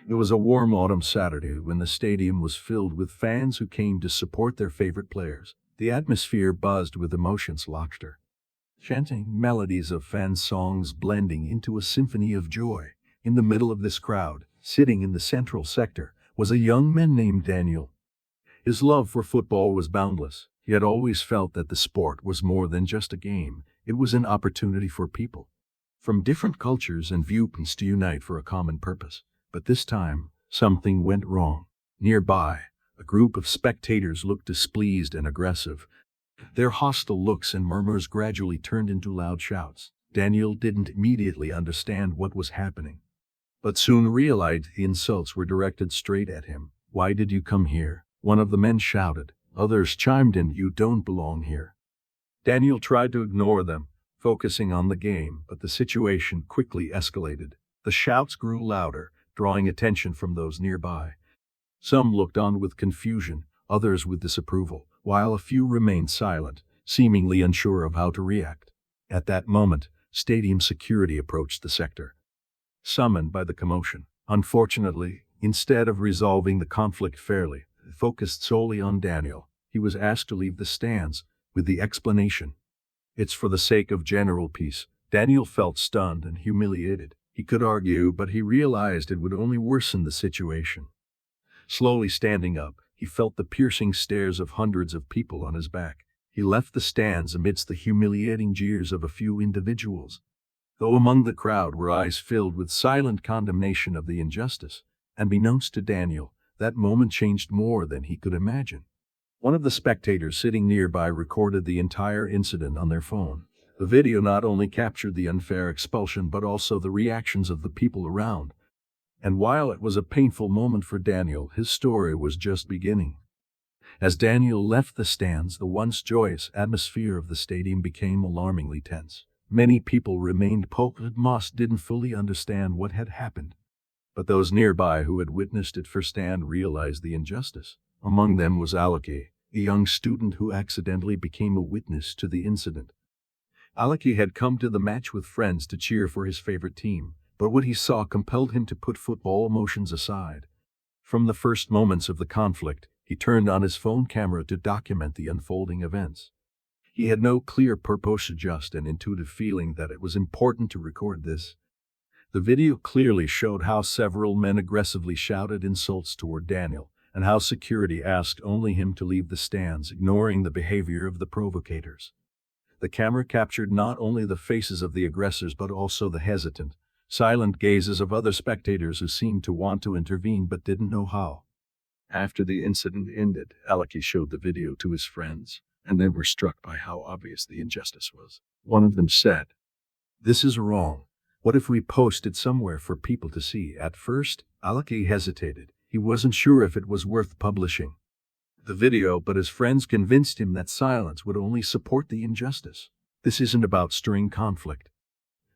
It was a warm autumn Saturday when the stadium was filled with fans who came to support their favorite players. The atmosphere buzzed with emotions, laughter, chanting melodies of fan songs blending into a symphony of joy. In the middle of this crowd, sitting in the central sector, was a young man named Daniel. His love for football was boundless. He had always felt that the sport was more than just a game. It was an opportunity for people from different cultures and viewpoints to unite for a common purpose. But this time, something went wrong. Nearby, a group of spectators looked displeased and aggressive. Their hostile looks and murmurs gradually turned into loud shouts. Daniel didn't immediately understand what was happening, but soon realized the insults were directed straight at him. "Why did you come here?" one of the men shouted. Others chimed in, "You don't belong here." Daniel tried to ignore them, focusing on the game, but the situation quickly escalated. The shouts grew louder, drawing attention from those nearby. Some looked on with confusion, others with disapproval, while a few remained silent, seemingly unsure of how to react. At that moment, stadium security approached the sector, summoned by the commotion. Unfortunately, instead of resolving the conflict fairly, they focused solely on Daniel. He was asked to leave the stands, with the explanation, "It's for the sake of general peace." Daniel felt stunned and humiliated. He could argue, but he realized it would only worsen the situation. Slowly standing up, he felt the piercing stares of hundreds of people on his back. He left the stands amidst the humiliating jeers of a few individuals. Though among the crowd were eyes filled with silent condemnation of the injustice, and beknownst to Daniel, that moment changed more than he could imagine. One of the spectators sitting nearby recorded the entire incident on their phone. The video not only captured the unfair expulsion but also the reactions of the people around. And while it was a painful moment for Daniel, his story was just beginning. As Daniel left the stands, the once joyous atmosphere of the stadium became alarmingly tense. Many people remained puzzled. Most didn't fully understand what had happened, but those nearby who had witnessed it firsthand realized the injustice. Among them was Alaki, a young student who accidentally became a witness to the incident. Alaki had come to the match with friends to cheer for his favorite team, but what he saw compelled him to put football emotions aside. From the first moments of the conflict, he turned on his phone camera to document the unfolding events. He had no clear purpose, just an intuitive feeling that it was important to record this. The video clearly showed how several men aggressively shouted insults toward Daniel, and how security asked only him to leave the stands, ignoring the behavior of the provocators. The camera captured not only the faces of the aggressors but also the hesitant, silent gazes of other spectators who seemed to want to intervene but didn't know how. After the incident ended, Alaki showed the video to his friends, and they were struck by how obvious the injustice was. One of them said, "This is wrong. What if we post it somewhere for people to see?" At first, Alaki hesitated. He wasn't sure if it was worth publishing the video, but his friends convinced him that silence would only support the injustice. "This isn't about stirring conflict.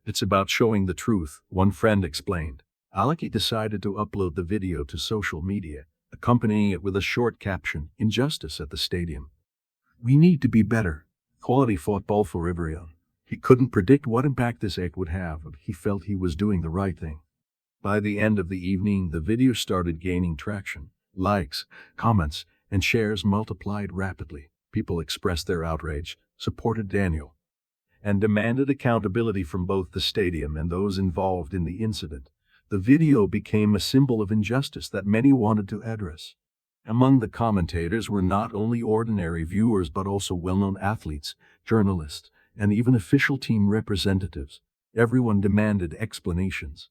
It's about showing the truth," one friend explained. Alaki decided to upload the video to social media, accompanying it with a short caption, "Injustice at the stadium. We need to be better. Quality football for everyone." He couldn't predict what impact this act would have, but he felt he was doing the right thing. By the end of the evening, the video started gaining traction. Likes, comments, and shares multiplied rapidly. People expressed their outrage, supported Daniel, and demanded accountability from both the stadium and those involved in the incident. The video became a symbol of injustice that many wanted to address. Among the commentators were not only ordinary viewers but also well-known athletes, journalists, and even official team representatives. Everyone demanded explanations,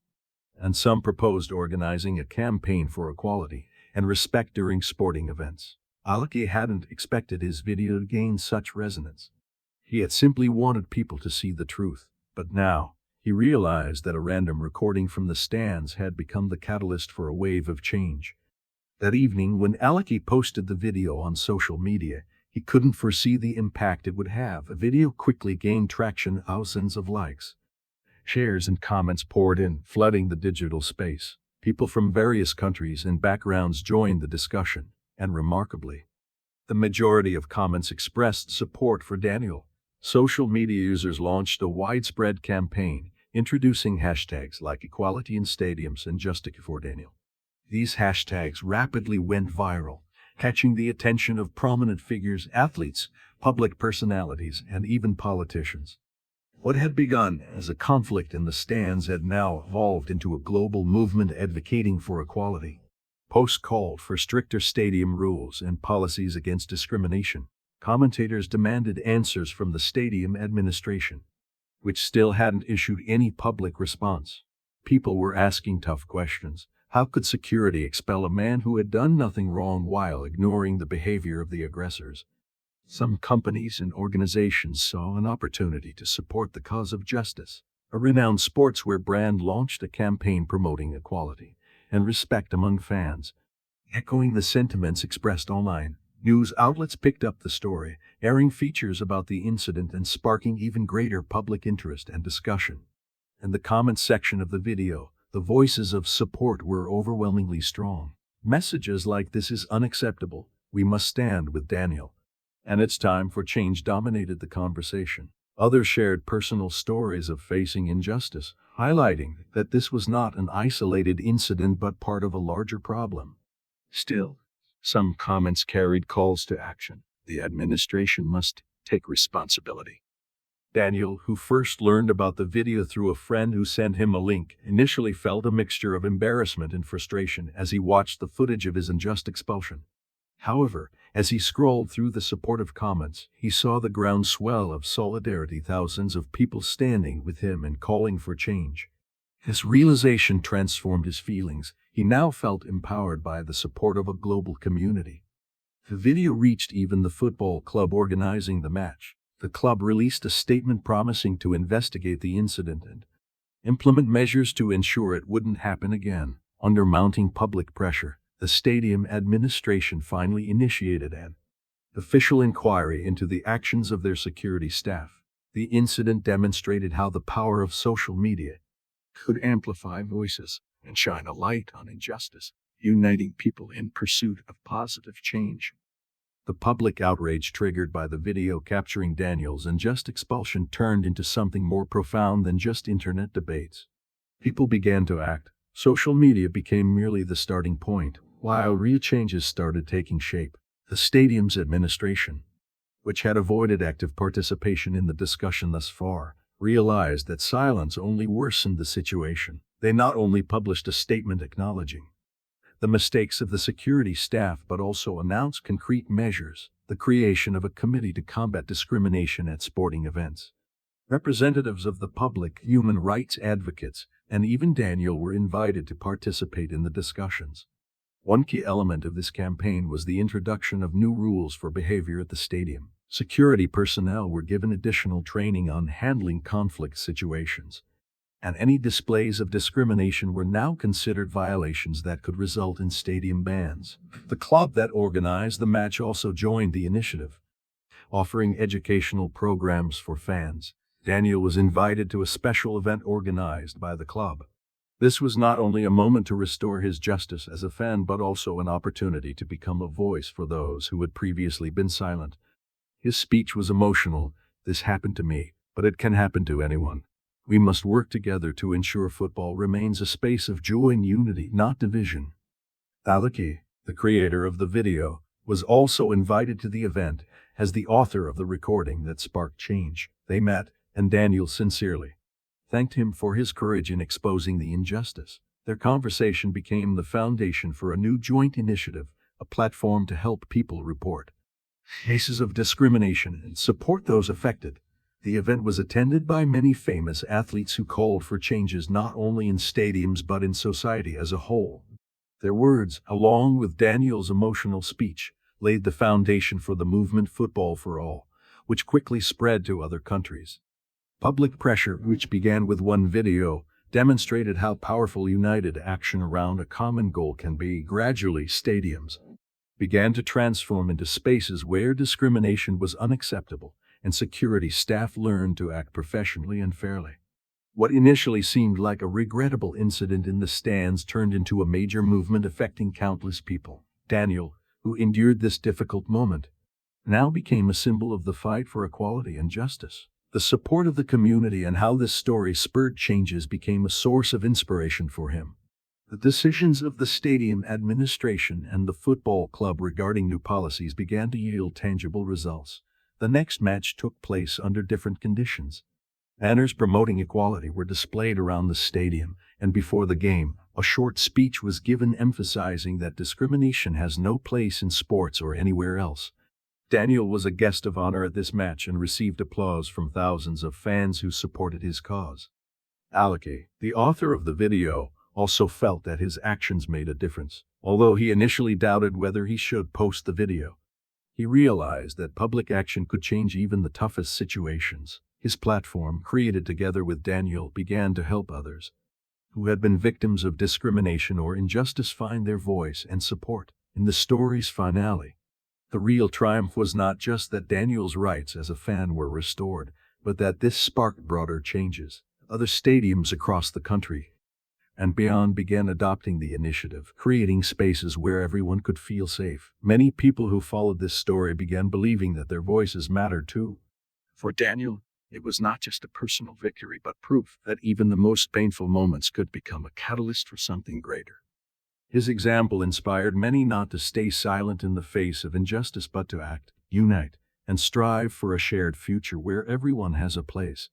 and some proposed organizing a campaign for equality and respect during sporting events. Alaki hadn't expected his video to gain such resonance. He had simply wanted people to see the truth, but now he realized that a random recording from the stands had become the catalyst for a wave of change. That evening, when Alaki posted the video on social media, he couldn't foresee the impact it would have. The video quickly gained traction, thousands of likes, shares, and comments poured in, flooding the digital space. People from various countries and backgrounds joined the discussion, and remarkably, the majority of comments expressed support for Daniel. Social media users launched a widespread campaign, introducing hashtags like equality in stadiums and justice for Daniel. These hashtags rapidly went viral, catching the attention of prominent figures, athletes, public personalities, and even politicians. What had begun as a conflict in the stands had now evolved into a global movement advocating for equality. Posts called for stricter stadium rules and policies against discrimination. Commentators demanded answers from the stadium administration, which still hadn't issued any public response. People were asking tough questions. How could security expel a man who had done nothing wrong while ignoring the behavior of the aggressors? Some companies and organizations saw an opportunity to support the cause of justice. A renowned sportswear brand launched a campaign promoting equality and respect among fans. Echoing the sentiments expressed online, news outlets picked up the story, airing features about the incident and sparking even greater public interest and discussion. In the comments section of the video, the voices of support were overwhelmingly strong. Messages like "This is unacceptable, we must stand with Daniel," and "It's time for change" dominated the conversation. Others shared personal stories of facing injustice, highlighting that this was not an isolated incident but part of a larger problem. Still, some comments carried calls to action. The administration must take responsibility. Daniel, who first learned about the video through a friend who sent him a link, initially felt a mixture of embarrassment and frustration as he watched the footage of his unjust expulsion. However, as he scrolled through the supportive comments, he saw the groundswell of solidarity, thousands of people standing with him and calling for change. His realization transformed his feelings. He now felt empowered by the support of a global community. The video reached even the football club organizing the match. The club released a statement promising to investigate the incident and implement measures to ensure it wouldn't happen again. Under mounting public pressure, the stadium administration finally initiated an official inquiry into the actions of their security staff. The incident demonstrated how the power of social media could amplify voices and shine a light on injustice, uniting people in pursuit of positive change. The public outrage triggered by the video capturing Daniel's unjust expulsion turned into something more profound than just internet debates. People began to act. Social media became merely the starting point, while real changes started taking shape. The stadium's administration, which had avoided active participation in the discussion thus far, realized that silence only worsened the situation. They not only published a statement acknowledging the mistakes of the security staff but also announced concrete measures: the creation of a committee to combat discrimination at sporting events. Representatives of the public, human rights advocates, and even Daniel were invited to participate in the discussions. One key element of this campaign was the introduction of new rules for behavior at the stadium. Security personnel were given additional training on handling conflict situations, and any displays of discrimination were now considered violations that could result in stadium bans. The club that organized the match also joined the initiative, offering educational programs for fans. Daniel was invited to a special event organized by the club. This was not only a moment to restore his justice as a fan but also an opportunity to become a voice for those who had previously been silent. His speech was emotional. "This happened to me, but it can happen to anyone. We must work together to ensure football remains a space of joy and unity, not division." Alaki, the creator of the video, was also invited to the event as the author of the recording that sparked change. They met, and Daniel sincerely thanked him for his courage in exposing the injustice. Their conversation became the foundation for a new joint initiative, a platform to help people report cases of discrimination and support those affected. The event was attended by many famous athletes who called for changes not only in stadiums but in society as a whole. Their words, along with Daniel's emotional speech, laid the foundation for the movement Football for All, which quickly spread to other countries. Public pressure, which began with one video, demonstrated how powerful united action around a common goal can be. Gradually, stadiums began to transform into spaces where discrimination was unacceptable, and security staff learned to act professionally and fairly. What initially seemed like a regrettable incident in the stands turned into a major movement affecting countless people. Daniel, who endured this difficult moment, now became a symbol of the fight for equality and justice. The support of the community and how this story spurred changes became a source of inspiration for him. The decisions of the stadium administration and the football club regarding new policies began to yield tangible results. The next match took place under different conditions. Banners promoting equality were displayed around the stadium, and before the game, a short speech was given emphasizing that discrimination has no place in sports or anywhere else. Daniel was a guest of honor at this match and received applause from thousands of fans who supported his cause. Alake, the author of the video, also felt that his actions made a difference, although he initially doubted whether he should post the video. He realized that public action could change even the toughest situations. His platform, created together with Daniel, began to help others who had been victims of discrimination or injustice find their voice and support. In the story's finale, the real triumph was not just that Daniel's rights as a fan were restored, but that this sparked broader changes. Other stadiums across the country and beyond began adopting the initiative, creating spaces where everyone could feel safe. Many people who followed this story began believing that their voices mattered too. For Daniel, it was not just a personal victory, but proof that even the most painful moments could become a catalyst for something greater. His example inspired many not to stay silent in the face of injustice, but to act, unite, and strive for a shared future where everyone has a place.